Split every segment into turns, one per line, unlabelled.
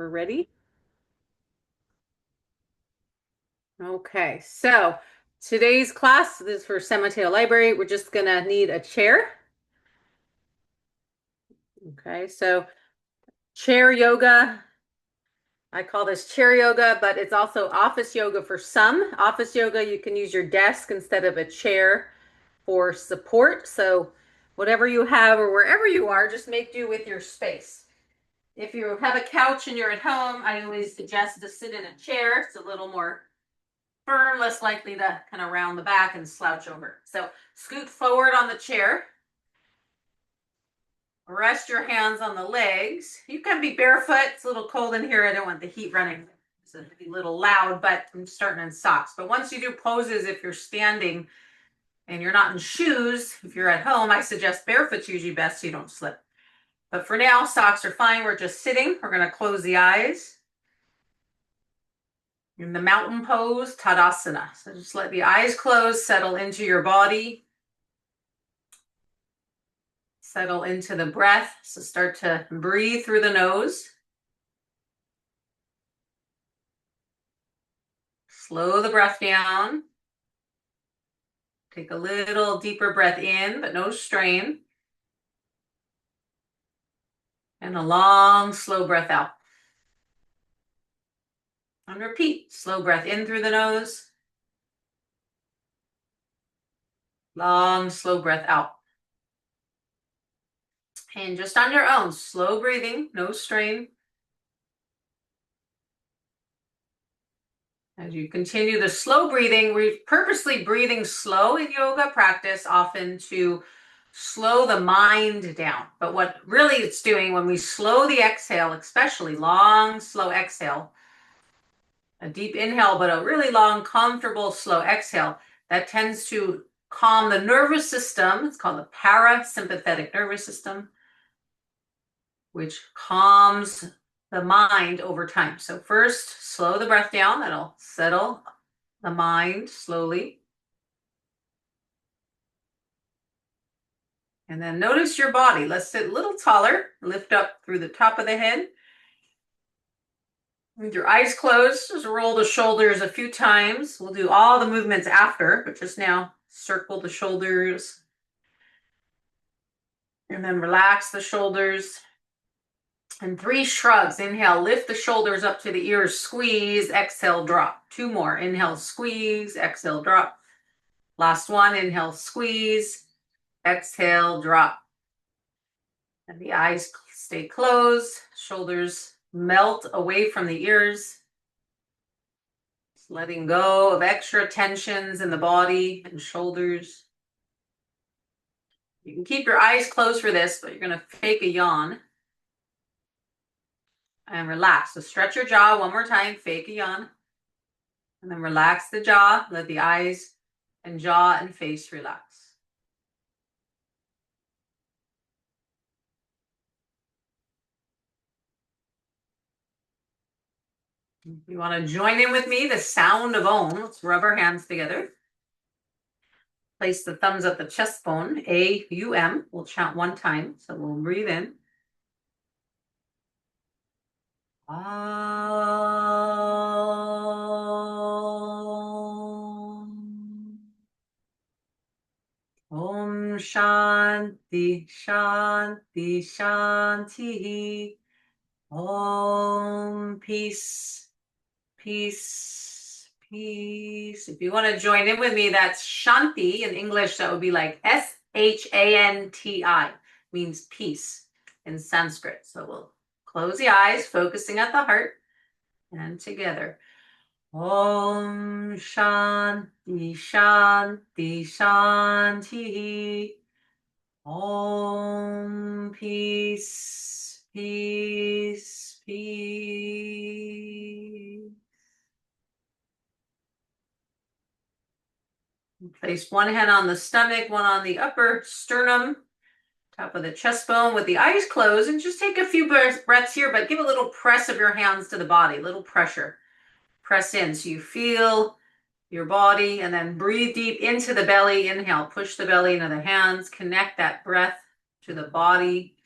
we're ready. Okay, so today's class this is for San Mateo Library. We're just gonna need a chair. Okay, so chair yoga. I call this chair yoga, but it's also office yoga for some. Office yoga, you can use your desk instead of a chair for support. So whatever you have or wherever you are, just make do with your space. If you have a couch and you're at home, I always suggest to sit in a chair. It's a little more firm, less likely to kind of round the back and slouch over. So scoot forward on the chair. Rest your hands on the legs. You can be barefoot. It's a little cold in here. I don't want the heat running. It's a little loud, but I'm starting in socks. But once you do poses, if you're standing and you're not in shoes, if you're at home, I suggest barefoot's usually best so you don't slip. But for now, socks are fine. We're just sitting. We're going to close the eyes. In the mountain pose, Tadasana. So just let the eyes close, settle into your body. Settle into the breath. So start to breathe through the nose. Slow the breath down. Take a little deeper breath in, but no strain. And a long, slow breath out. And repeat. Slow breath in through the nose. Long, slow breath out. And just on your own, slow breathing, no strain. As you continue the slow breathing, we're purposely breathing slow in yoga practice, often to slow the mind down. But what really it's doing when we slow the exhale, especially long, slow exhale, a deep inhale, but a really long, comfortable, slow exhale, that tends to calm the nervous system. It's called the parasympathetic nervous system, which calms the mind over time. So first, slow the breath down. That'll settle the mind slowly. And then notice your body. Let's sit a little taller. Lift up through the top of the head. With your eyes closed, just roll the shoulders a few times. We'll do all the movements after, but just now circle the shoulders. And then relax the shoulders. And 3 shrugs. Inhale, lift the shoulders up to the ears, squeeze, exhale, drop. 2 more. Inhale, squeeze, exhale, drop. Last one, inhale, squeeze, exhale, drop. And the eyes stay closed, shoulders melt away from the ears. Just letting go of extra tensions in the body and shoulders. You can keep your eyes closed for this, but you're going to fake a yawn. And relax. So stretch your jaw one more time, fake a yawn. And then relax the jaw, let the eyes and jaw and face relax. If you want to join in with me, the sound of Om, let's rub our hands together. Place the thumbs at the chest bone, A-U-M. We'll chant one time, so we'll breathe in. Om Shanti, Shanti, Shanti. Om Peace, Peace, Peace. If you want to join in with me, that's Shanti. In English, that would be like S-H-A-N-T-I, means peace in Sanskrit. So we'll close the eyes, focusing at the heart, and together. Om Shanti, Shanti, Shanti. Om Peace, Peace, Peace. Place one hand on the stomach, one on the upper sternum, top of the chest bone with the eyes closed, and just take a few breaths here, but give a little press of your hands to the body, a little pressure. Press in so you feel your body, and then breathe deep into the belly. Inhale, push the belly into the hands, connect that breath to the body.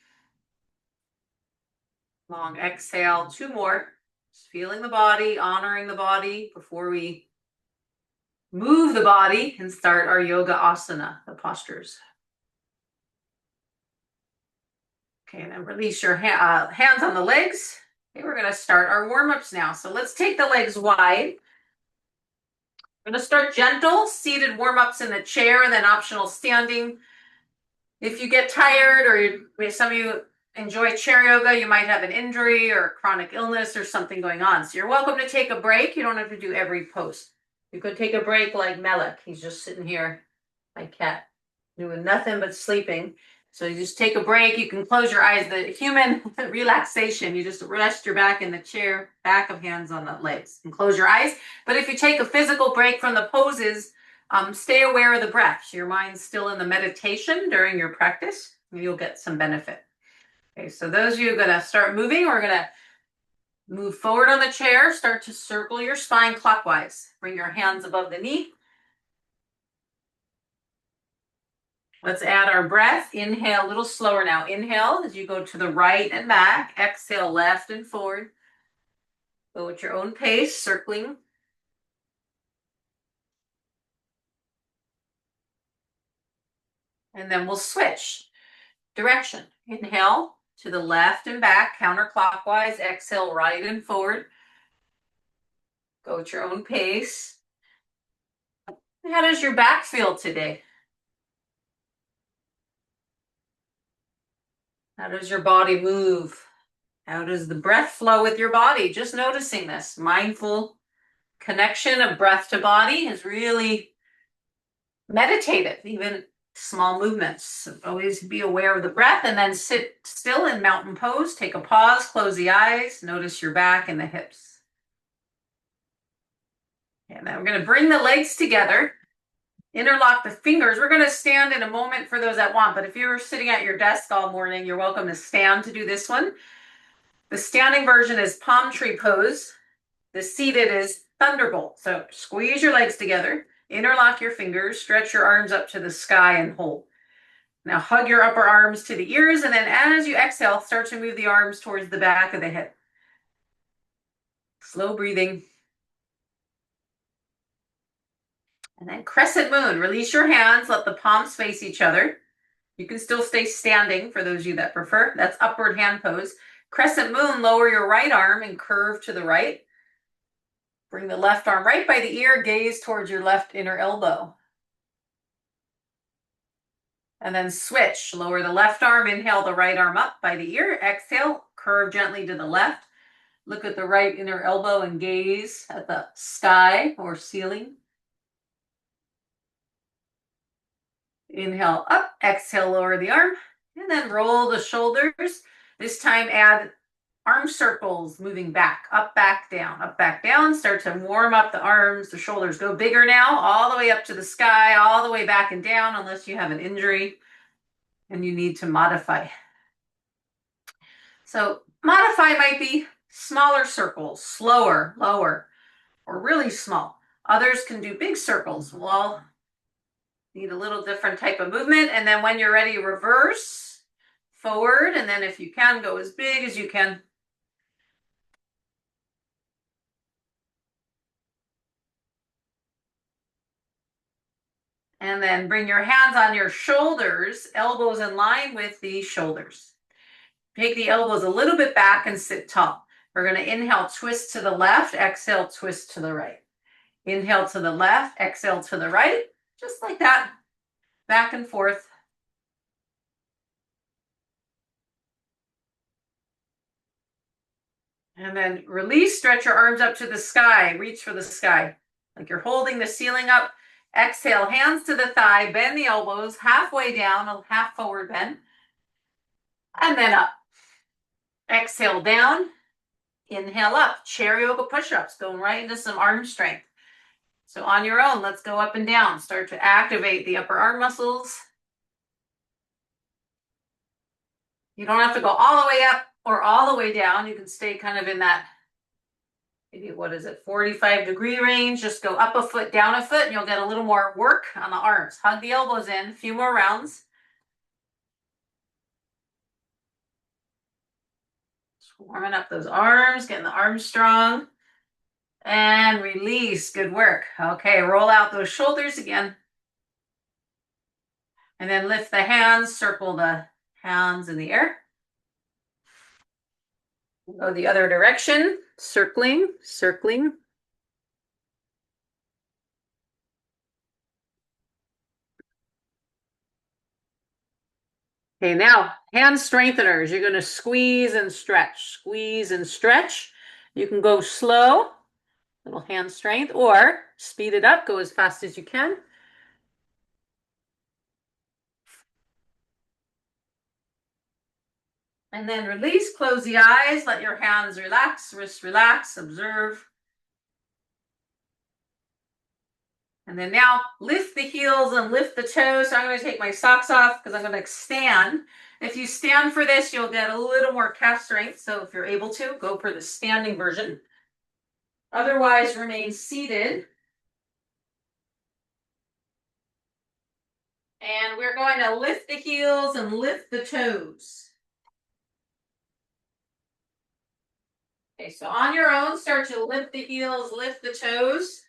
Long exhale, 2 more. Just feeling the body, honoring the body before we move the body and start our yoga asana, the postures. Okay, and then release your hands on the legs. Okay, we're going to start our warm-ups now. So let's take the legs wide. We're going to start gentle, seated warm-ups in the chair, and then optional standing. If you get tired, or some of you enjoy chair yoga, you might have an injury or a chronic illness or something going on. So you're welcome to take a break. You don't have to do every pose. You could take a break like Melek. He's just sitting here, my cat, doing nothing but sleeping. So you just take a break. You can close your eyes. The human relaxation, you just rest your back in the chair, back of hands on the legs, and close your eyes. But if you take a physical break from the poses, stay aware of the breath. So your mind's still in the meditation during your practice, and you'll get some benefit. Okay, so those of you are going to start moving. We're going to move forward on the chair. Start to circle your spine clockwise. Bring your hands above the knee. Let's add our breath. Inhale a little slower now. Inhale as you go to the right and back. Exhale left and forward. Go at your own pace, circling. And then we'll switch direction. Inhale to the left and back, counterclockwise. Exhale right and forward. Go at your own pace. How does your back feel today? How does your body move? How does the breath flow with your body? Just noticing this. Mindful connection of breath to body is really meditative, even small movements. So always be aware of the breath, and then sit still in mountain pose. Take a pause, close the eyes, notice your back and the hips. And then we're going to bring the legs together. Interlock the fingers. We're going to stand in a moment for those that want, but if you're sitting at your desk all morning, you're welcome to stand to do this one. The standing version is palm tree pose. The seated is thunderbolt. So squeeze your legs together, interlock your fingers, stretch your arms up to the sky and hold. Now hug your upper arms to the ears, and then as you exhale, start to move the arms towards the back of the head. Slow breathing. And then crescent moon. Release your hands, let the palms face each other. You can still stay standing for those of you that prefer. That's upward hand pose. Crescent moon, lower your right arm and curve to the right. Bring the left arm right by the ear, gaze towards your left inner elbow. And then switch. Lower the left arm, inhale the right arm up by the ear. Exhale, curve gently to the left. Look at the right inner elbow and gaze at the sky or ceiling. Inhale up, exhale, lower the arm, and then roll the shoulders. This time add arm circles, moving back, up, back, down, up, back, down. Start to warm up the arms, the shoulders. Go bigger now, all the way up to the sky, all the way back and down, unless you have an injury and you need to modify. So modify might be smaller circles, slower, lower, or really small. Others can do big circles. Well, need a little different type of movement. And then when you're ready, reverse forward. And then if you can, go as big as you can. And then bring your hands on your shoulders, elbows in line with the shoulders. Take the elbows a little bit back and sit tall. We're going to inhale, twist to the left, exhale, twist to the right. Inhale to the left, exhale to the right, just like that, back and forth. And then release, stretch your arms up to the sky, reach for the sky, like you're holding the ceiling up. Exhale, hands to the thigh, bend the elbows, halfway down, a half forward bend, and then up. Exhale down, inhale up, chair yoga push-ups, going right into some arm strength. So on your own, let's go up and down. Start to activate the upper arm muscles. You don't have to go all the way up or all the way down. You can stay kind of in that, maybe, 45-degree range. Just go up a foot, down a foot, and you'll get a little more work on the arms. Hug the elbows in, a few more rounds. Warming up those arms, getting the arms strong. And release. Good work. Okay, roll out those shoulders again. And then lift the hands, circle the hands in the air. Go the other direction, circling, circling. Okay, now hand strengtheners. You're going to squeeze and stretch, squeeze and stretch. You can go slow, little hand strength, or speed it up, go as fast as you can. And then release, close the eyes, let your hands relax, wrists relax, observe. And then now lift the heels and lift the toes. So I'm going to take my socks off because I'm going to stand. If you stand for this, you'll get a little more calf strength. So if you're able to, go for the standing version. Otherwise, remain seated. And we're going to lift the heels and lift the toes. Okay, so on your own, start to lift the heels, lift the toes.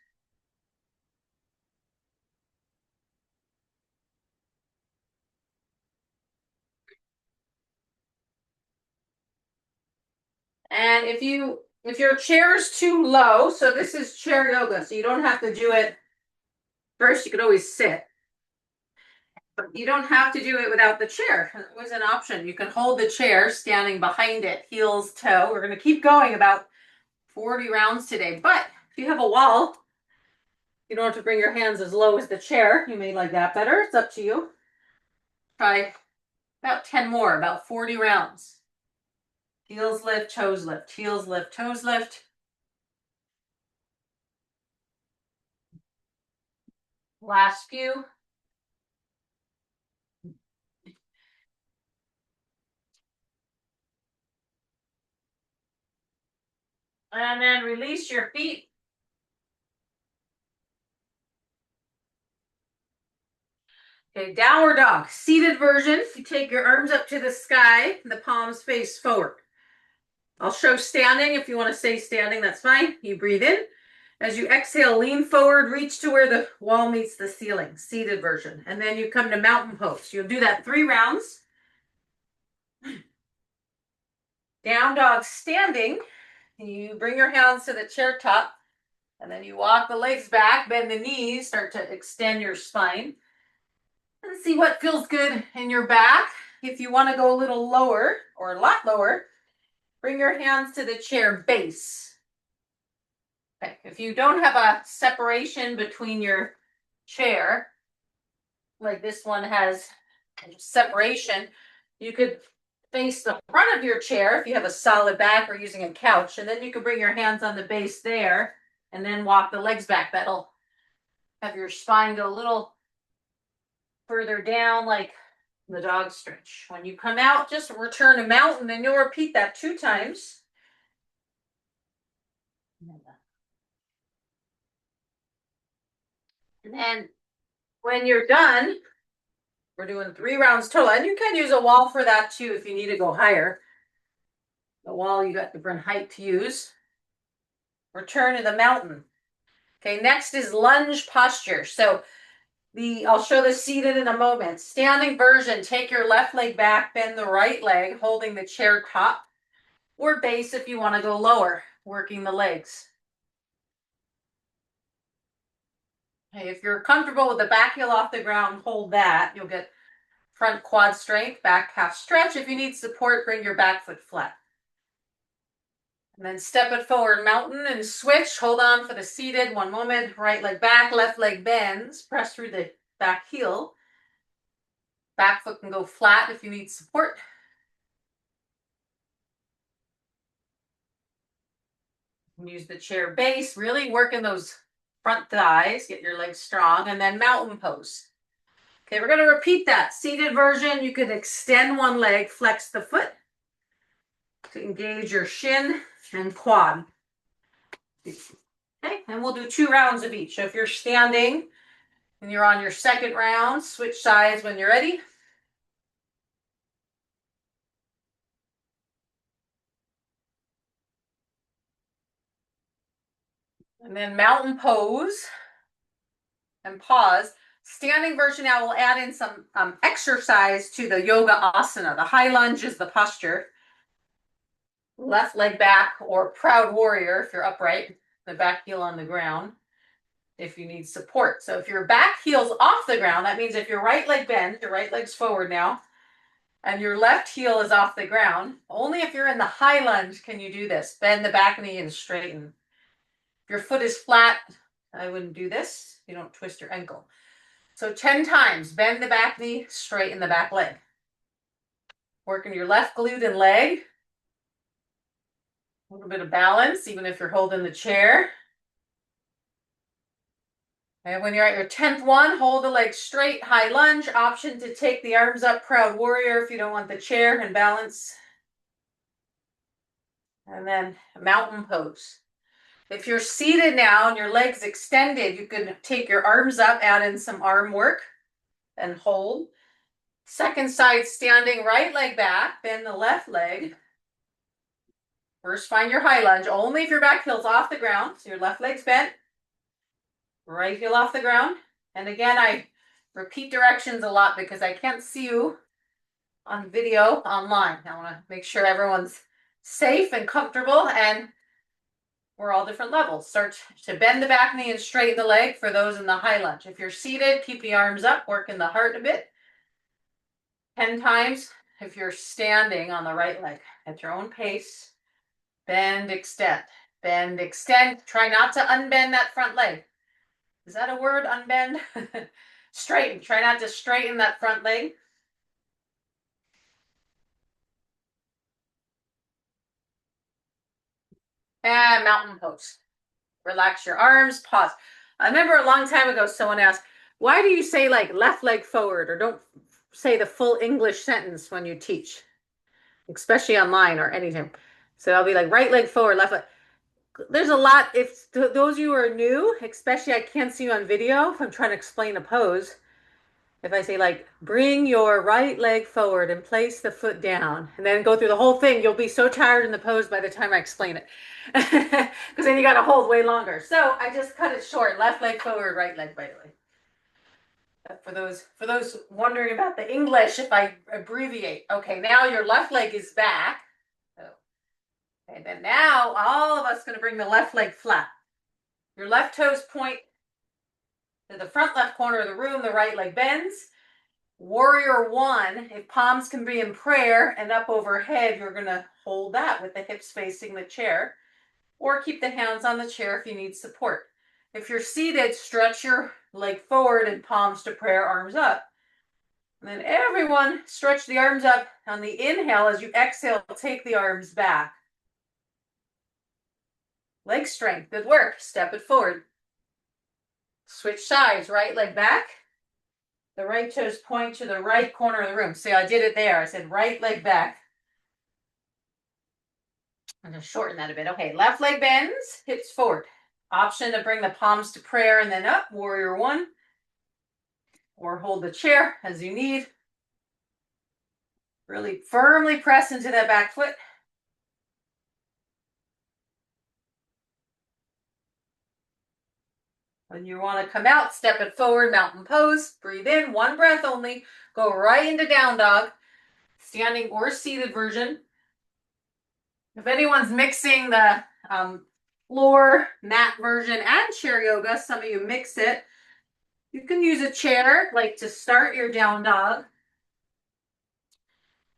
And if your chair is too low, so this is chair yoga, so you don't have to do it first, you could always sit. But you don't have to do it without the chair. It was an option. You can hold the chair standing behind it, heels, toe. We're going to keep going about 40 rounds today. But if you have a wall, you don't have to bring your hands as low as the chair. You may like that better. It's up to you. Try about 10 more, about 40 rounds. Heels lift, toes lift, heels lift, toes lift. Last few. And then release your feet. Okay, downward dog, seated version. You take your arms up to the sky, the palms face forward. I'll show standing. If you want to stay standing, that's fine. You breathe in. As you exhale, lean forward, reach to where the wall meets the ceiling, seated version. And then you come to mountain pose. You'll do that 3 rounds. Down dog standing. You bring your hands to the chair top, and then you walk the legs back, bend the knees, start to extend your spine. And see what feels good in your back. If you want to go a little lower or a lot lower, bring your hands to the chair base. Okay. If you don't have a separation between your chair, like this one has separation, you could face the front of your chair if you have a solid back or using a couch, and then you can bring your hands on the base there and then walk the legs back. That'll have your spine go a little further down, like the dog stretch. When you come out, just return to mountain, and you'll repeat that 2 times. And then when you're done, we're doing 3 rounds total. And you can use a wall for that too if you need to go higher. The wall, you got different height to use. Return to the mountain. Okay, next is lunge posture. So I'll show the seated in a moment. Standing version, take your left leg back, bend the right leg, holding the chair top, or base if you want to go lower, working the legs. Okay, if you're comfortable with the back heel off the ground, hold that. You'll get front quad strength, back calf stretch. If you need support, bring your back foot flat. And then step it forward, mountain, and switch. Hold on for the seated. 1 moment. Right leg back, left leg bends. Press through the back heel. Back foot can go flat if you need support. Use the chair base. Really working those front thighs. Get your legs strong. And then mountain pose. Okay, we're going to repeat that. Seated version, you could extend 1 leg, flex the foot to engage your shin and quad. Okay, and we'll do 2 rounds of each. So if you're standing and you're on your 2nd round, switch sides when you're ready. And then mountain pose and pause. Standing version now, we'll add in some exercise to the yoga asana. The high lunge is the posture. Left leg back, or proud warrior if you're upright, the back heel on the ground if you need support. So if your back heel's off the ground, that means if your right leg bends, your right leg's forward now, and your left heel is off the ground, only if you're in the high lunge can you do this. Bend the back knee and straighten. If your foot is flat, I wouldn't do this. You don't twist your ankle. So 10 times, bend the back knee, straighten the back leg. Working your left glute and leg. A little bit of balance, even if you're holding the chair. And when you're at your 10th one, hold the legs straight, high lunge. Option to take the arms up, proud warrior, if you don't want the chair, and balance. And then mountain pose. If you're seated now and your legs extended, you can take your arms up, add in some arm work, and hold. Second side standing, right leg back, bend the left leg. First, find your high lunge, only if your back heel's off the ground, so your left leg's bent. Right heel off the ground. And again, I repeat directions a lot because I can't see you on video online. I want to make sure everyone's safe and comfortable, and we're all different levels. Start to bend the back knee and straighten the leg for those in the high lunge. If you're seated, keep the arms up, working the heart a bit. 10 times if you're standing on the right leg at your own pace. Bend, extend, bend, extend. Try not to unbend that front leg. Is that a word, unbend? Straighten. Try not to straighten that front leg. And mountain pose. Relax your arms, pause. I remember a long time ago someone asked, why do you say like left leg forward, or don't say the full English sentence when you teach, especially online or anything? So I'll be like right leg forward, left leg. There's a lot. If those of you who are new, especially I can't see you on video if I'm trying to explain a pose. If I say like, bring your right leg forward and place the foot down, and then go through the whole thing, you'll be so tired in the pose by the time I explain it. Because then you got to hold way longer. So I just cut it short. Left leg forward, right leg, by the way. For those wondering about the English, if I abbreviate. Okay, now your left leg is back. Okay, then now all of us going to bring the left leg flat. Your left toes point to the front left corner of the room. The right leg bends. Warrior one, if palms can be in prayer and up overhead, you're going to hold that with the hips facing the chair, or keep the hands on the chair if you need support. If you're seated, stretch your leg forward and palms to prayer, arms up. And then everyone stretch the arms up on the inhale. As you exhale, take the arms back. Leg strength, good work. Step it forward. Switch sides, right leg back. The right toes point to the right corner of the room. See, I did it there. I said right leg back. I'm going to shorten that a bit. Okay, left leg bends, hips forward. Option to bring the palms to prayer and then up, warrior one. Or hold the chair as you need. Really firmly press into that back foot. When you want to come out, step it forward, mountain pose. Breathe in, one breath only. Go right into down dog, standing or seated version. If anyone's mixing the floor, mat version and chair yoga, some of you mix it. You can use a chair, like to start your down dog,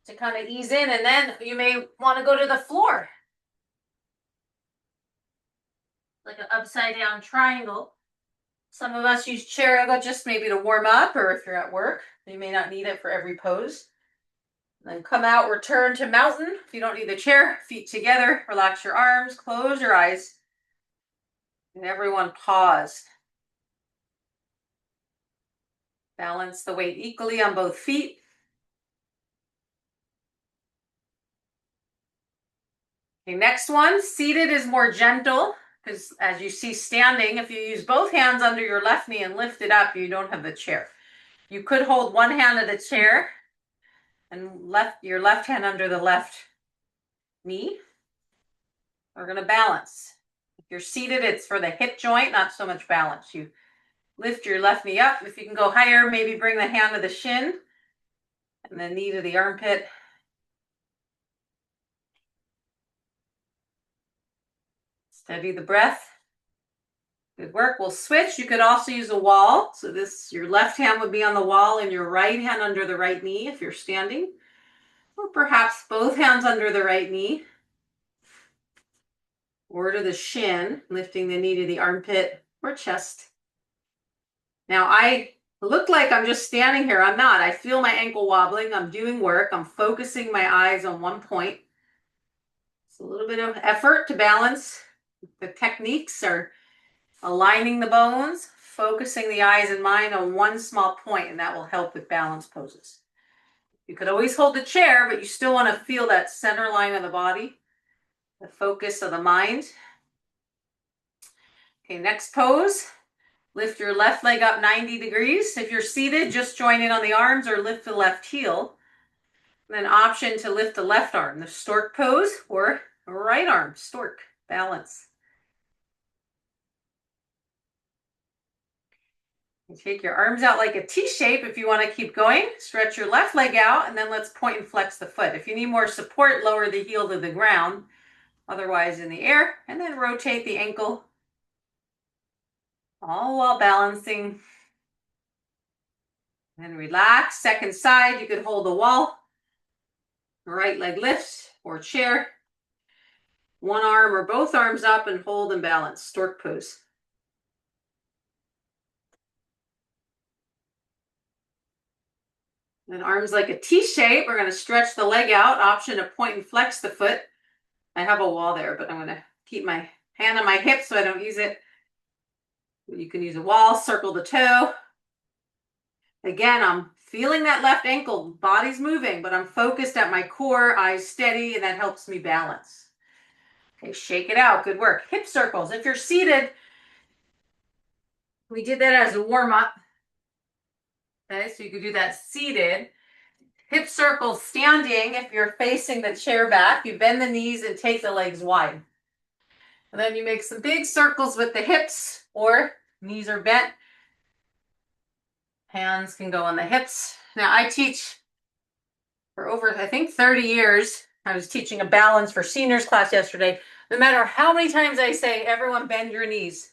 to kind of ease in, and then you may want to go to the floor. Like an upside down triangle. Some of us use chair yoga just maybe to warm up, or if you're at work, you may not need it for every pose. Then come out, return to mountain. If you don't need the chair, feet together, relax your arms, close your eyes. And everyone pause. Balance the weight equally on both feet. Okay, next one, seated is more gentle, because as you see standing, if you use both hands under your left knee and lift it up, you don't have the chair. You could hold one hand of the chair and your left hand under the left knee. We're going to balance. If you're seated, it's for the hip joint, not so much balance. You lift your left knee up. If you can go higher, maybe bring the hand to the shin and the knee to the armpit. Steady the breath. Good work. We'll switch. You could also use a wall. So your left hand would be on the wall and your right hand under the right knee if you're standing. Or perhaps both hands under the right knee. Or to the shin, lifting the knee to the armpit or chest. Now I look like I'm just standing here. I'm not. I feel my ankle wobbling. I'm doing work. I'm focusing my eyes on one point. It's a little bit of effort to balance. The techniques are aligning the bones, focusing the eyes and mind on one small point, and that will help with balance poses. You could always hold the chair, but you still want to feel that center line of the body, the focus of the mind. Okay, next pose. Lift your left leg up 90 degrees. If you're seated, just join in on the arms or lift the left heel. And then option to lift the left arm, the stork pose, or right arm, stork, balance. You take your arms out like a T shape if you want to keep going. Stretch your left leg out, and then let's point and flex the foot. If you need more support, lower the heel to the ground, otherwise in the air, and then rotate the ankle, all while balancing. And relax. Second side, you could hold the wall. Right leg lifts or chair. One arm or both arms up and hold and balance. Stork pose. And arms like a T shape. We're going to stretch the leg out. Option to point and flex the foot. I have a wall there, but I'm going to keep my hand on my hip so I don't use it. You can use a wall, circle the toe. Again, I'm feeling that left ankle, body's moving, but I'm focused at my core, eyes steady, and that helps me balance. Okay, shake it out, good work. Hip circles, if you're seated, we did that as a warm-up. Okay, so you could do that seated. Hip circles standing, if you're facing the chair back, you bend the knees and take the legs wide. And then you make some big circles with the hips, or knees are bent. Hands can go on the hips. Now I teach for over, I think, 30 years. I was teaching a balance for seniors class yesterday. No matter how many times I say, everyone bend your knees,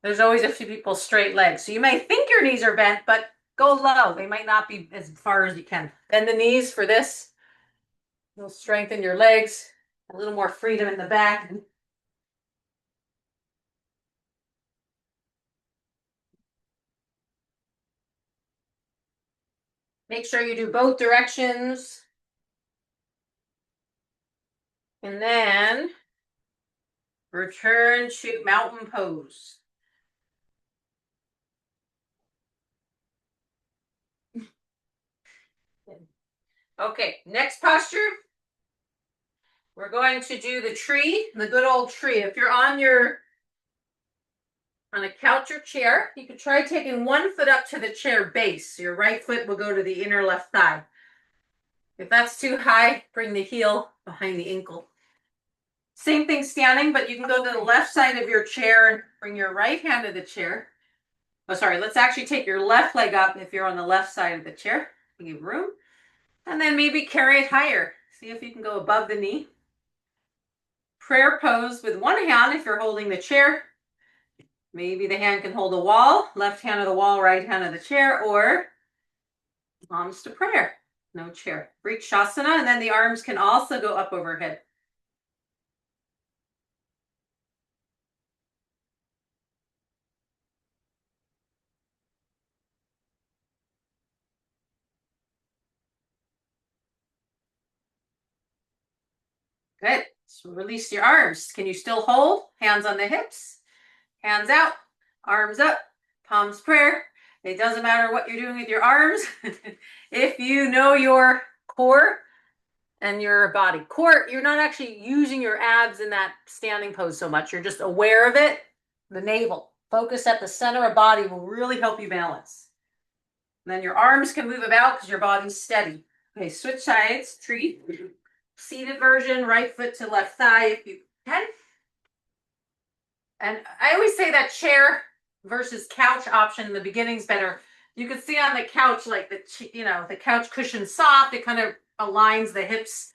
there's always a few people straight legs. So you may think your knees are bent, but go low. They might not be as far as you can. Bend the knees for this. You'll strengthen your legs. A little more freedom in the back. Make sure you do both directions. And then return to mountain pose. Okay, next posture. We're going to do the tree, the good old tree. If you're on a couch or chair, you could try taking one foot up to the chair base. Your right foot will go to the inner left thigh. If that's too high, bring the heel behind the ankle. Same thing standing, but you can go to the left side of your chair and bring your right hand to the chair. Oh, sorry, let's actually take your left leg up if you're on the left side of the chair. Give room. And then maybe carry it higher. See if you can go above the knee. Prayer pose with one hand if you're holding the chair. Maybe the hand can hold the wall, left hand of the wall, right hand of the chair, or palms to prayer. No chair. Vrikshasana, and then the arms can also go up overhead. Good. So release your arms. Can you still hold? Hands on the hips, hands out, arms up, palms prayer. It doesn't matter what you're doing with your arms. If you know your core and your body. Core, you're not actually using your abs in that standing pose so much. You're just aware of it. The navel. Focus at the center of body will really help you balance. And then your arms can move about because your body's steady. Okay, switch sides, tree. Seated version, right foot to left thigh if you can. And I always say that chair versus couch option in the beginning is better. You can see on the couch, like the couch cushion's soft. It kind of aligns the hips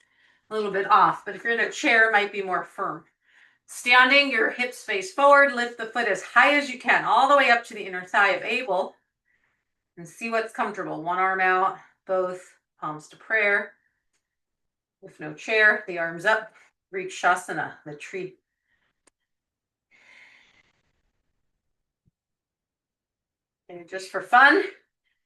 a little bit off. But if you're in a chair, it might be more firm. Standing, your hips face forward. Lift the foot as high as you can, all the way up to the inner thigh if able. And see what's comfortable. One arm out, both palms to prayer. If no chair, the arms up. Vrikshasana, the tree. And just for fun,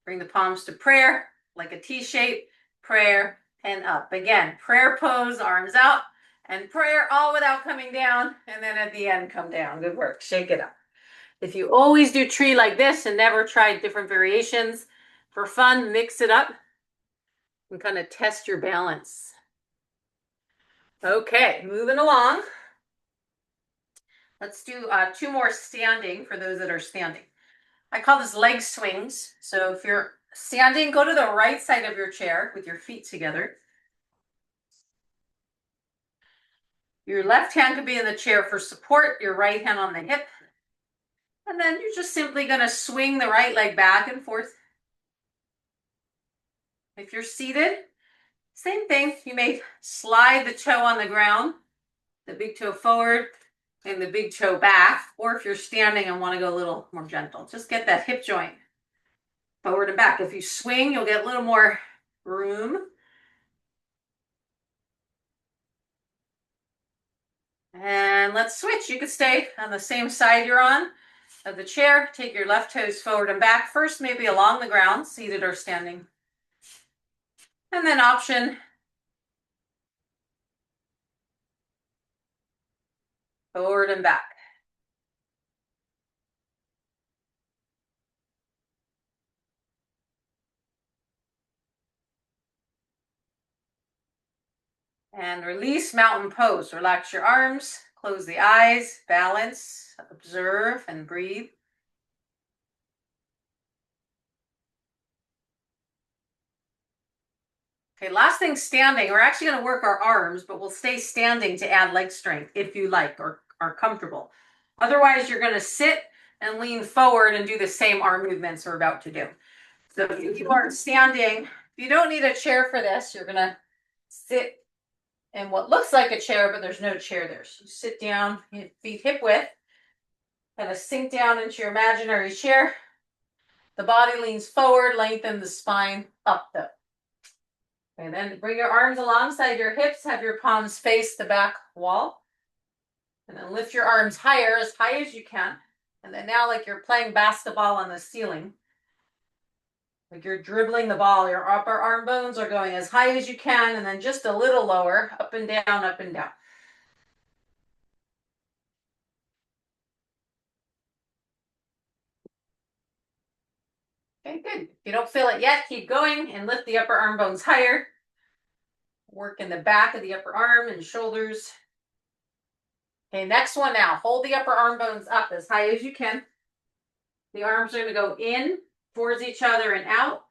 bring the palms to prayer, like a T shape, prayer, and up. Again, prayer pose, arms out, and prayer all without coming down. And then at the end, come down. Good work. Shake it up. If you always do tree like this and never tried different variations, for fun, mix it up and kind of test your balance. Okay, moving along. Let's do 2 more standing for those that are standing. I call this leg swings. So if you're standing, go to the right side of your chair with your feet together. Your left hand could be in the chair for support, your right hand on the hip. And then you're just simply going to swing the right leg back and forth. If you're seated, same thing. You may slide the toe on the ground, the big toe forward and the big toe back. Or if you're standing and want to go a little more gentle, just get that hip joint forward and back. If you swing, you'll get a little more room. And let's switch. You could stay on the same side you're on of the chair. Take your left toes forward and back. First, maybe along the ground, seated or standing. And then option forward and back. And release mountain pose. Relax your arms, close the eyes, balance, observe, and breathe. Okay, last thing, standing. We're actually going to work our arms, but we'll stay standing to add leg strength if you like or are comfortable. Otherwise, you're going to sit and lean forward and do the same arm movements we're about to do. So if you aren't standing, you don't need a chair for this. You're going to sit in what looks like a chair, but there's no chair there. So sit down, feet hip width, kind of sink down into your imaginary chair. The body leans forward, lengthen the spine up though. And then bring your arms alongside your hips, have your palms face the back wall. And then lift your arms higher, as high as you can. And then now like you're playing basketball on the ceiling. Like you're dribbling the ball, your upper arm bones are going as high as you can, and then just a little lower, up and down, up and down. Okay, good. If you don't feel it yet, keep going and lift the upper arm bones higher. Work in the back of the upper arm and shoulders. Okay, next one now. Hold the upper arm bones up as high as you can. The arms are going to go in towards each other and out,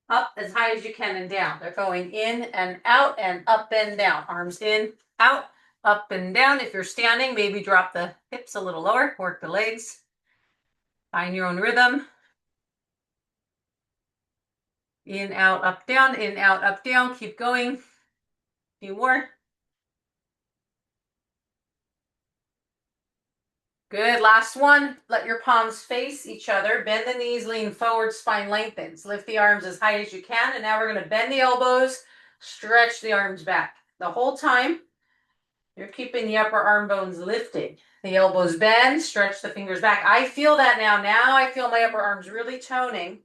up as high as you can and down. They're going in and out and up and down. Arms in, out, up and down. If you're standing, maybe drop the hips a little lower. Work the legs. Find your own rhythm. In, out, up, down. In, out, up, down. Keep going. A few more. Good. Last one. Let your palms face each other. Bend the knees, lean forward, spine lengthens. Lift the arms as high as you can. And now we're going to bend the elbows, stretch the arms back. The whole time, you're keeping the upper arm bones lifted. The elbows bend, stretch the fingers back. I feel that now. Now I feel my upper arms really toning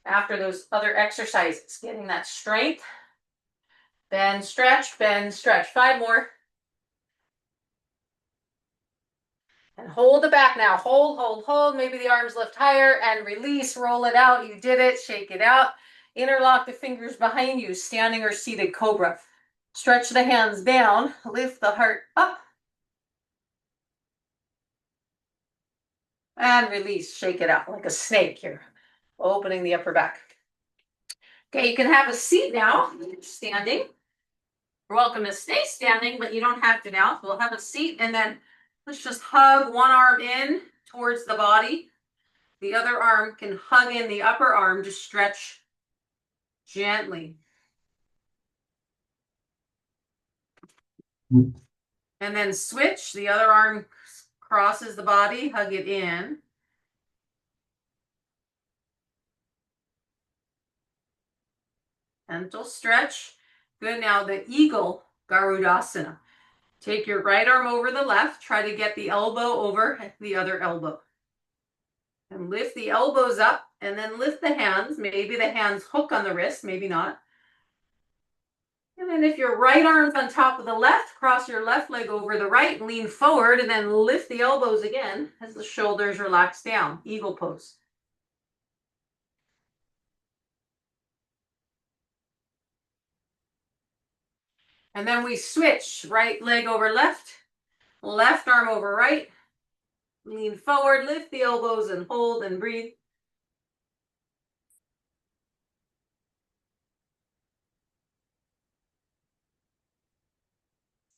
after those other exercises. Getting that strength. Bend, stretch, bend, stretch. 5 more. And hold it back now. Hold, hold, hold. Maybe the arms lift higher and release. Roll it out. You did it. Shake it out. Interlock the fingers behind you, standing or seated cobra. Stretch the hands down. Lift the heart up. And release. Shake it out like a snake here. Opening the upper back. Okay, you can have a seat now. Standing. You're welcome to stay standing, but you don't have to now. We'll have a seat and then Let's just hug one arm in towards the body. The other arm can hug in the upper arm to stretch gently. And then switch. The other arm crosses the body, hug it in. Gentle stretch. Good. Now the eagle Garudasana. Take your right arm over the left. Try to get the elbow over the other elbow. And lift the elbows up and then lift the hands. Maybe the hands hook on the wrist, maybe not. And then if your right arm's on top of the left, cross your left leg over the right, lean forward, and then lift the elbows again as the shoulders relax down. Eagle pose. And then we switch, right leg over left, left arm over right, lean forward, lift the elbows and hold and breathe.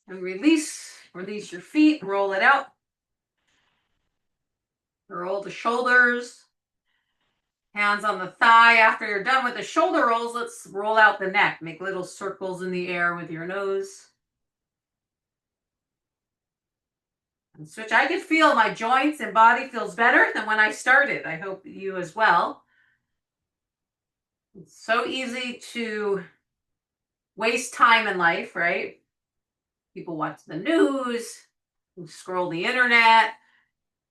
And release your feet, roll it out. Roll the shoulders, hands on the thigh. After you're done with the shoulder rolls, let's roll out the neck. Make little circles in the air with your nose. And switch. I could feel my joints and body feels better than when I started. I hope you as well. It's so easy to waste time in life, right? People watch the news, scroll the internet,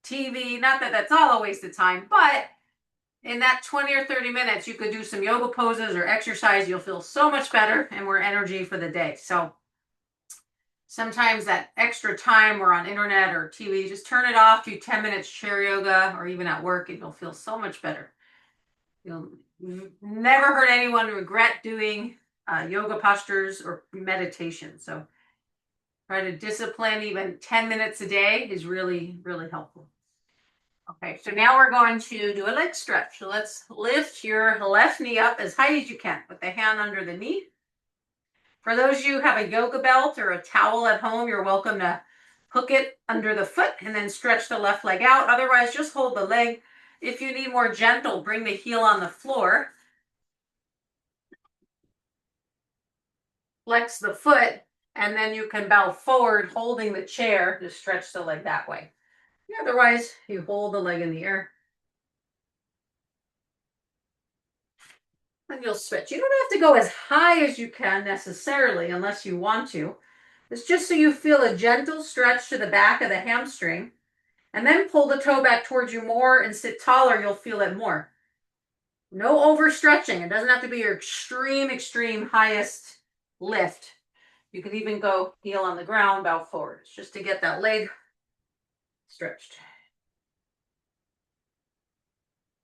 TV. Not that that's all a waste of time, but in that 20 or 30 minutes, you could do some yoga poses or exercise. You'll feel so much better and more energy for the day. So sometimes that extra time we're on internet or TV, just turn it off, do 10 minutes chair yoga or even at work, and you'll feel so much better. You'll never heard anyone regret doing yoga postures or meditation. So try to discipline. Even 10 minutes a day is really, really helpful. Okay, so now we're going to do a leg stretch. So let's lift your left knee up as high as you can with the hand under the knee. For those of you who have a yoga belt or a towel at home, you're welcome to hook it under the foot and then stretch the left leg out. Otherwise, just hold the leg. If you need more gentle, bring the heel on the floor. Flex the foot, and then you can bow forward, holding the chair to stretch the leg that way. Otherwise, you hold the leg in the air. And you'll switch. You don't have to go as high as you can necessarily unless you want to. It's just so you feel a gentle stretch to the back of the hamstring. And then pull the toe back towards you more and sit taller. You'll feel it more. No overstretching. It doesn't have to be your extreme, extreme highest lift. You can even go heel on the ground, bow forward. It's just to get that leg stretched.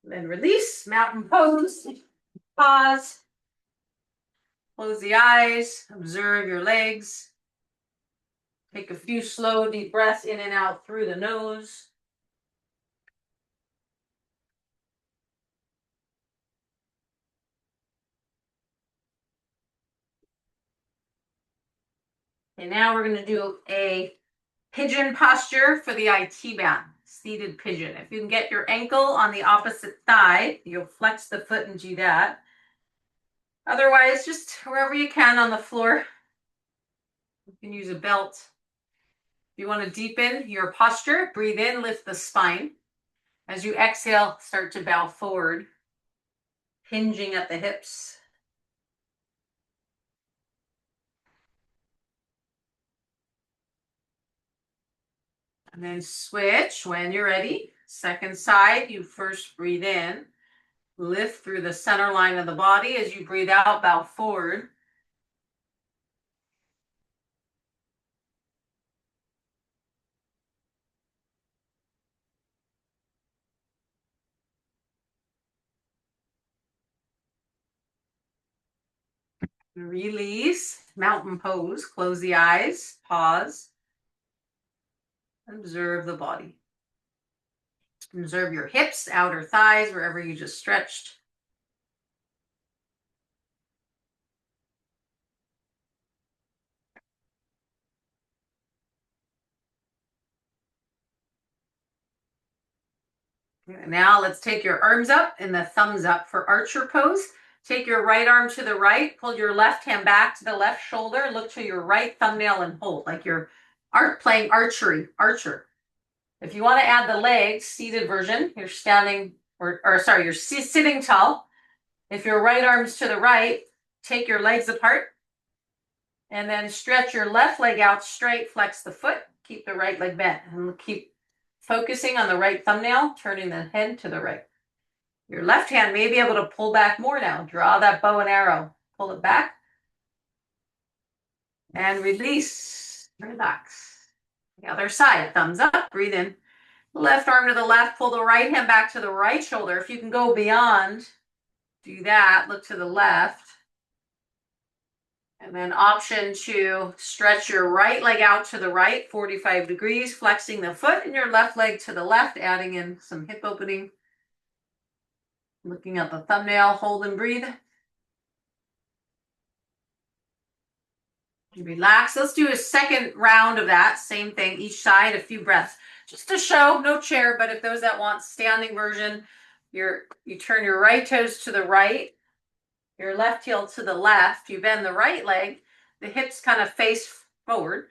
Then release, mountain pose. Pause. Close the eyes. Observe your legs. Take a few slow, deep breaths in and out through the nose. And now we're going to do a pigeon posture for the IT band. Seated pigeon. If you can get your ankle on the opposite thigh, you'll flex the foot and do that. Otherwise, just wherever you can on the floor. You can use a belt. If you want to deepen your posture, breathe in, lift the spine. As you exhale, start to bow forward, hinging at the hips. And then switch when you're ready. Second side, you first breathe in. Lift through the center line of the body. As you breathe out, bow forward. Release, mountain pose. Close the eyes, pause. Observe the body. Observe your hips, outer thighs, wherever you just stretched. Now let's take your arms up and the thumbs up for archer pose. Take your right arm to the right, pull your left hand back to the left shoulder, look to your right thumbnail and hold like you're playing archery, archer. If you want to add the legs, seated version, you're standing, or sorry, you're sitting tall. If your right arm's to the right, take your legs apart and then stretch your left leg out straight, flex the foot, keep the right leg bent, and keep focusing on the right thumbnail, turning the head to the right. Your left hand may be able to pull back more now. Draw that bow and arrow. Pull it back. And release. Relax. The other side. Thumbs up. Breathe in. Left arm to the left. Pull the right hand back to the right shoulder. If you can go beyond, do that. Look to the left. And then option to stretch your right leg out to the right, 45 degrees, flexing the foot and your left leg to the left, adding in some hip opening. Looking at the thumbnail, hold and breathe. Relax. Let's do a second round of that. Same thing, each side, a few breaths. Just to show, no chair, but if those that want standing version, you turn your right toes to the right, your left heel to the left, you bend the right leg, the hips kind of face forward,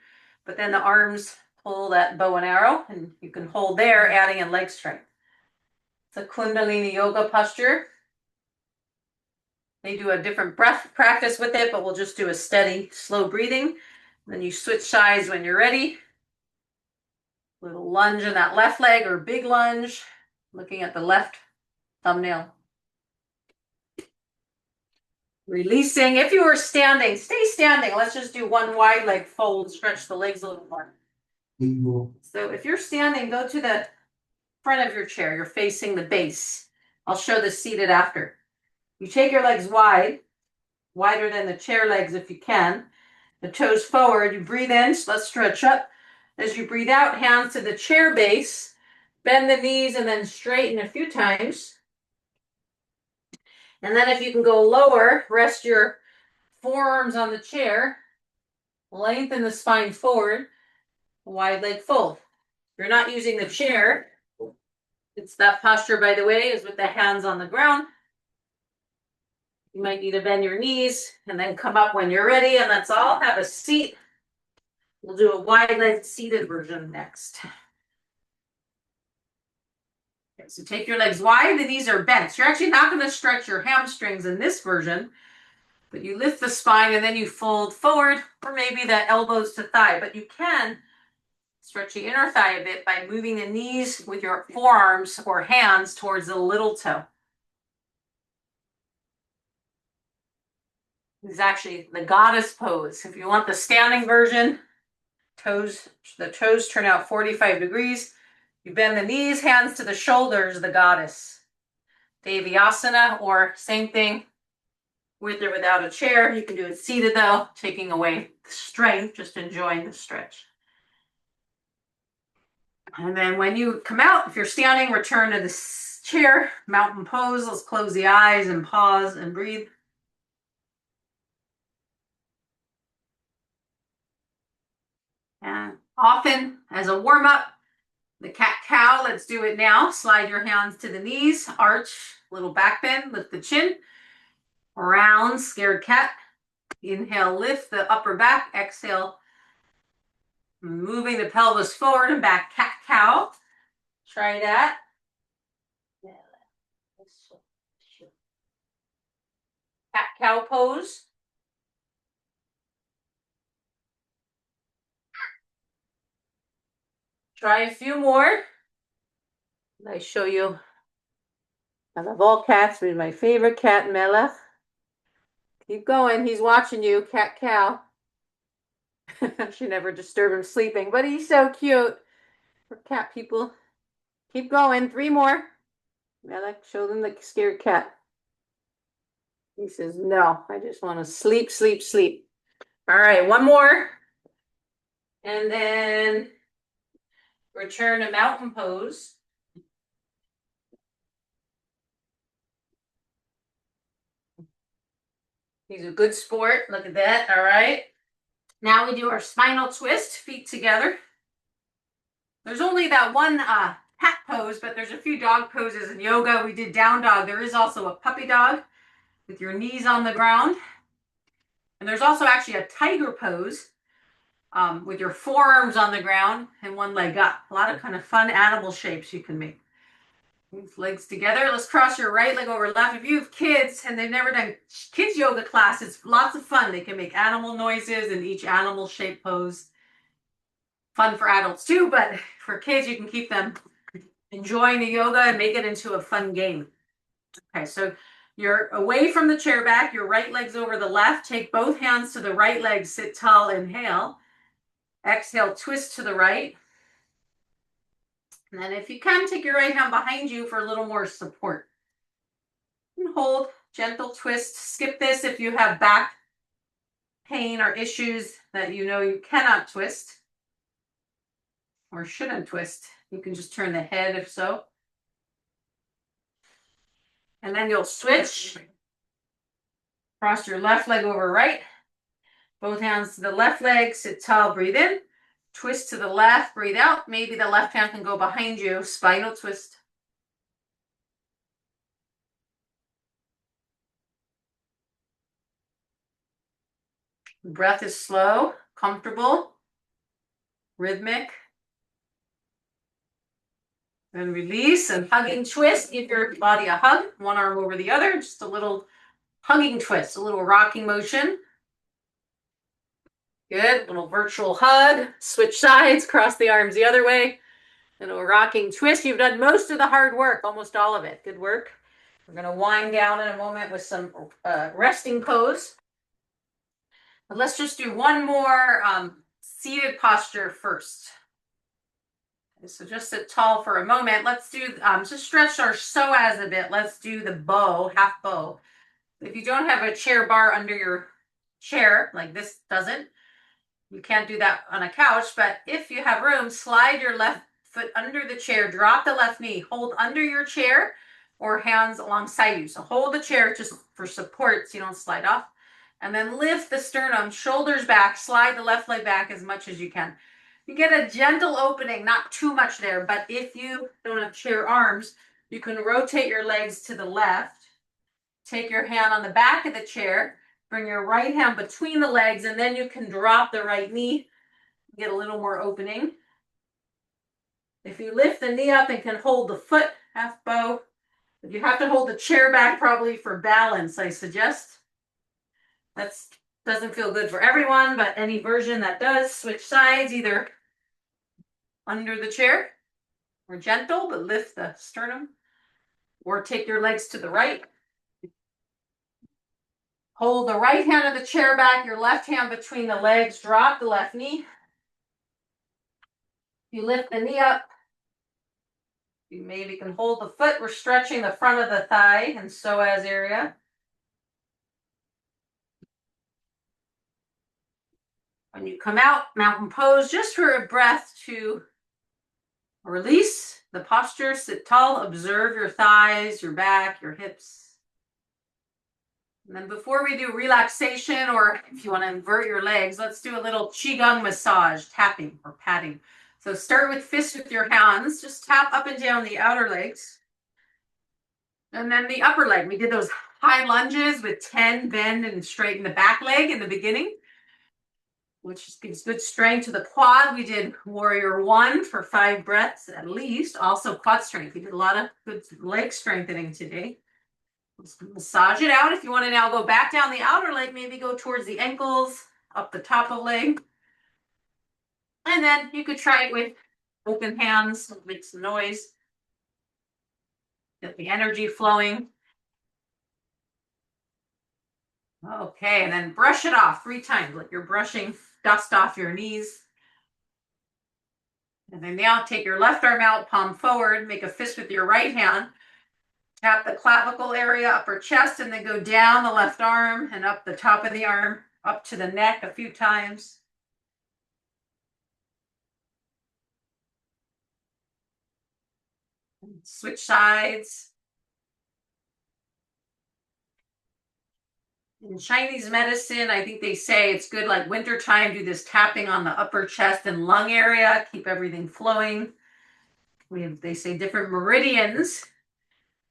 but then the arms pull that bow and arrow, and you can hold there, adding in leg strength. It's a Kundalini yoga posture. They do a different breath practice with it, but we'll just do a steady, slow breathing. Then you switch sides when you're ready. Little lunge in that left leg or big lunge, looking at the left thumbnail. Releasing. If you were standing, stay standing. Let's just do one wide leg fold, stretch the legs a little more. So if you're standing, go to the front of your chair. You're facing the base. I'll show the seated after. You take your legs wide, wider than the chair legs if you can. The toes forward. You breathe in. So let's stretch up. As you breathe out, hands to the chair base. Bend the knees and then straighten a few times. And then if you can go lower, rest your forearms on the chair. Lengthen the spine forward. Wide leg fold. If you're not using the chair, it's that posture, by the way, is with the hands on the ground. You might need to bend your knees and then come up when you're ready, and that's all. Have a seat. We'll do a wide leg seated version next. Okay, so take your legs wide, the knees are bent. So you're actually not going to stretch your hamstrings in this version, but you lift the spine and then you fold forward, or maybe the elbows to thigh, but you can stretch the inner thigh a bit by moving the knees with your forearms or hands towards the little toe. This is actually the goddess pose. If you want the standing version, the toes turn out 45 degrees. You bend the knees, hands to the shoulders, the goddess. Devyasana, or same thing with or without a chair. You can do it seated though, taking away the strength, just enjoying the stretch. And then when you come out, if you're standing, return to the chair, mountain pose. Let's close the eyes and pause and breathe. And often as a warm-up, the cat-cow, let's do it now. Slide your hands to the knees, arch, little back bend, lift the chin. Round, scared cat. Inhale, lift the upper back. Exhale, moving the pelvis forward and back, cat-cow. Try that. Cat-cow pose. Try a few more. I show you. I love all cats, but my favorite cat, Melech. Keep going. He's watching you, cat-cow. Should never disturb him sleeping, but he's so cute. For cat people. Keep going. 3 more. Melech, show them the scared cat. He says, no, I just want to sleep, sleep, sleep. All right, 1 more. And then return to mountain pose. He's a good sport. Look at that. All right. Now we do our spinal twist, feet together. There's only that one cat pose, but there's a few dog poses in yoga. We did down dog. There is also a puppy dog with your knees on the ground. And there's also actually a tiger pose with your forearms on the ground and one leg up. A lot of kind of fun animal shapes you can make. Move legs together. Let's cross your right leg over left. If you have kids and they've never done kids yoga class, it's lots of fun. They can make animal noises in each animal shape pose. Fun for adults too, but for kids, you can keep them enjoying the yoga and make it into a fun game. Okay, so you're away from the chair back. Your right leg's over the left. Take both hands to the right leg. Sit tall. Inhale. Exhale. Twist to the right. And then if you can, take your right hand behind you for a little more support. And hold. Gentle twist. Skip this if you have back pain or issues that you know you cannot twist or shouldn't twist. You can just turn the head if so. And then you'll switch. Cross your left leg over right. Both hands to the left leg. Sit tall. Breathe in. Twist to the left. Breathe out. Maybe the left hand can go behind you. Spinal twist. Breath is slow, comfortable, rhythmic. Then release and hugging twist. Give your body a hug. One arm over the other. Just a little hugging twist, a little rocking motion. Good. Little virtual hug. Switch sides. Cross the arms the other way. Little rocking twist. You've done most of the hard work, almost all of it. Good work. We're going to wind down in a moment with some resting pose. But let's just do one more seated posture first. So just sit tall for a moment. Let's do, just stretch our psoas a bit. Let's do the bow, half bow. If you don't have a chair bar under your chair, like this doesn't, you can't do that on a couch, but if you have room, slide your left foot under the chair, drop the left knee, hold under your chair or hands alongside you. So hold the chair just for support so you don't slide off. And then lift the sternum, shoulders back, slide the left leg back as much as you can. You get a gentle opening, not too much there, but if you don't have chair arms, you can rotate your legs to the left, take your hand on the back of the chair, bring your right hand between the legs, and then you can drop the right knee, get a little more opening. If you lift the knee up and can hold the foot, half bow. If you have to hold the chair back probably for balance, I suggest. That doesn't feel good for everyone, but any version that does, switch sides, either under the chair or gentle, but lift the sternum, or take your legs to the right. Hold the right hand of the chair back, your left hand between the legs, drop the left knee. You lift the knee up. You maybe can hold the foot. We're stretching the front of the thigh and psoas area. When you come out, mountain pose, just for a breath to release the posture, sit tall, observe your thighs, your back, your hips. And then before we do relaxation, or if you want to invert your legs, let's do a little qigong massage, tapping or patting. So start with fists with your hands, just tap up and down the outer legs. And then the upper leg. We did those high lunges with 10, bend and straighten the back leg in the beginning, which gives good strength to the quad. We did warrior 1 for 5 breaths at least, also quad strength. We did a lot of good leg strengthening today. Let's massage it out. If you want to now go back down the outer leg, maybe go towards the ankles, up the top of the leg. And then you could try it with open hands, make some noise. Get the energy flowing. Okay, and then brush it off 3 times, like you're brushing dust off your knees. And then now take your left arm out, palm forward, make a fist with your right hand. Tap the clavicle area, upper chest, and then go down the left arm and up the top of the arm, up to the neck a few times. Switch sides. In Chinese medicine, I think they say it's good like wintertime, do this tapping on the upper chest and lung area, keep everything flowing. they say different meridians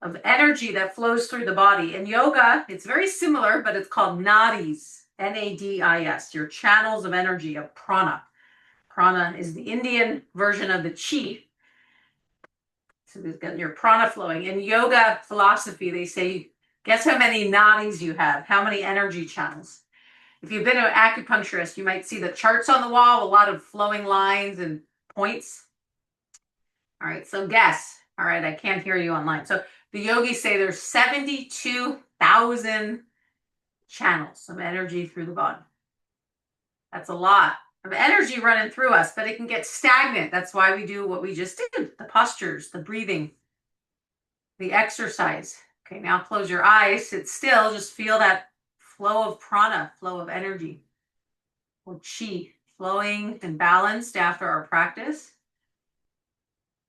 of energy that flows through the body. In yoga, it's very similar, but it's called nadis, Nadis, your channels of energy, of prana. Prana is the Indian version of the chi. So there's got your prana flowing. In yoga philosophy, they say, guess how many nadis you have? How many energy channels? If you've been to an acupuncturist, you might see the charts on the wall, a lot of flowing lines and points. All right, so guess. All right, I can't hear you online. So the yogis say there's 72,000 channels of energy through the body. That's a lot of energy running through us, but it can get stagnant. That's why we do what we just did, the postures, the breathing, the exercise. Okay, now close your eyes, sit still, just feel that flow of prana, flow of energy, or chi, flowing and balanced after our practice.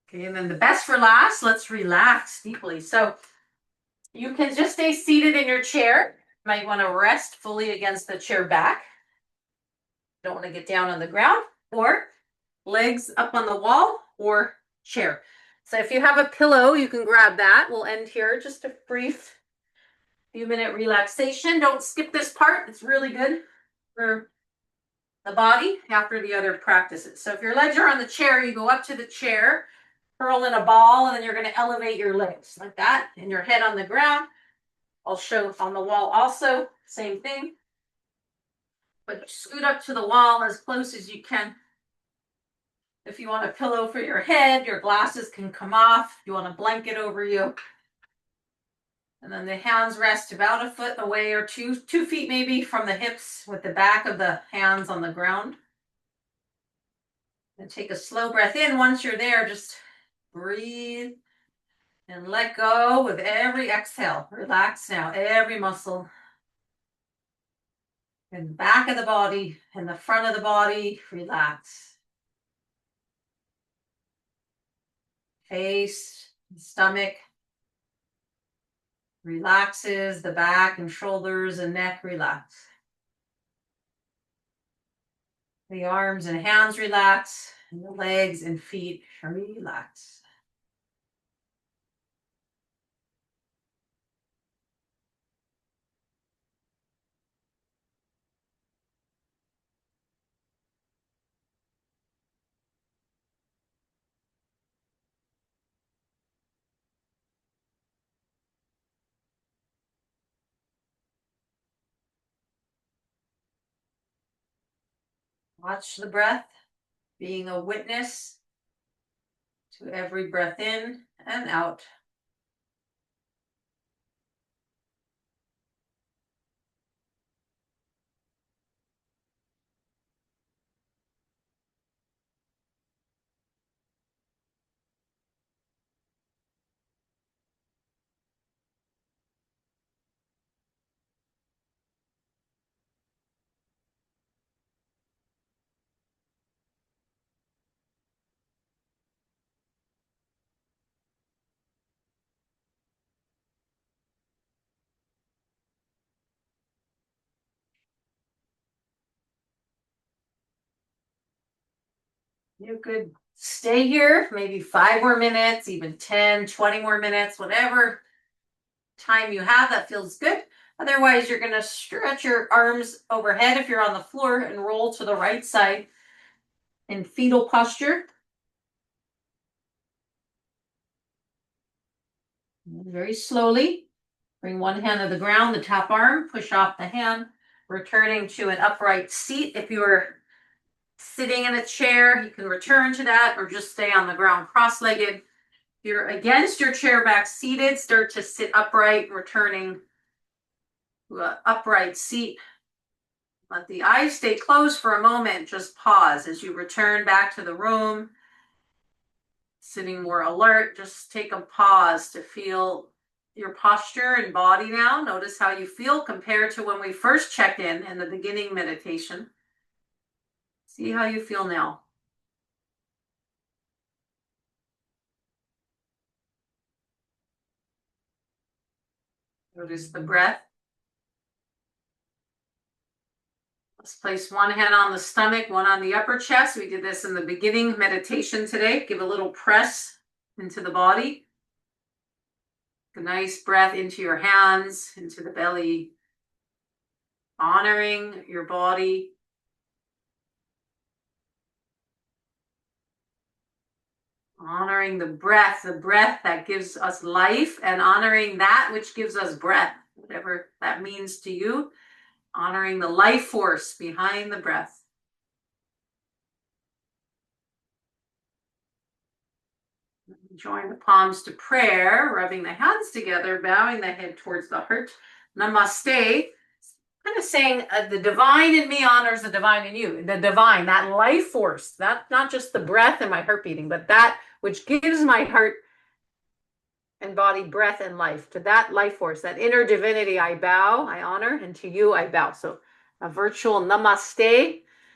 Okay, and then the best for last, let's relax deeply. So you can just stay seated in your chair. You might want to rest fully against the chair back. Don't want to get down on the ground, or legs up on the wall or chair. So if you have a pillow, you can grab that. We'll end here. Just a brief few-minute relaxation. Don't skip this part. It's really good for the body after the other practices. So if your legs are on the chair, you go up to the chair, curl in a ball, and then you're going to elevate your legs like that, and your head on the ground. I'll show on the wall also, same thing. But scoot up to the wall as close as you can. If you want a pillow for your head, your glasses can come off. You want a blanket over you. And then the hands rest about a foot away, or 2 feet maybe from the hips, with the back of the hands on the ground. And take a slow breath in. Once you're there, just breathe and let go with every exhale. Relax now, every muscle. And the back of the body and the front of the body, relax. Face, stomach relaxes, the back and shoulders and neck relax. The arms and hands relax, and the legs and feet relax. Watch the breath, being a witness to every breath in and out. You could stay here maybe 5 more minutes, even 10, 20 more minutes, whatever time you have that feels good. Otherwise, you're going to stretch your arms overhead if you're on the floor and roll to the right side in fetal posture. Very slowly, bring one hand to the ground, the top arm, push off the hand, returning to an upright seat. If you are sitting in a chair, you can return to that, or just stay on the ground cross-legged. If you're against your chair back seated, start to sit upright, returning to an upright seat. Let the eyes stay closed for a moment. Just pause as you return back to the room. Sitting more alert, just take a pause to feel your posture and body now. Notice how you feel compared to when we first checked in the beginning meditation. See how you feel now. Notice the breath. Let's place one hand on the stomach, one on the upper chest. We did this in the beginning meditation today. Give a little press into the body. A nice breath into your hands, into the belly, honoring your body. Honoring the breath that gives us life, and honoring that which gives us breath, whatever that means to you. Honoring the life force behind the breath. Join the palms to prayer, rubbing the hands together, bowing the head towards the heart. Namaste. Kind of saying the divine in me honors the divine in you. The divine, that life force, that not just the breath and my heart beating, but that which gives my heart and body breath and life. To that life force, that inner divinity, I bow, I honor, and to you I bow. So a virtual namaste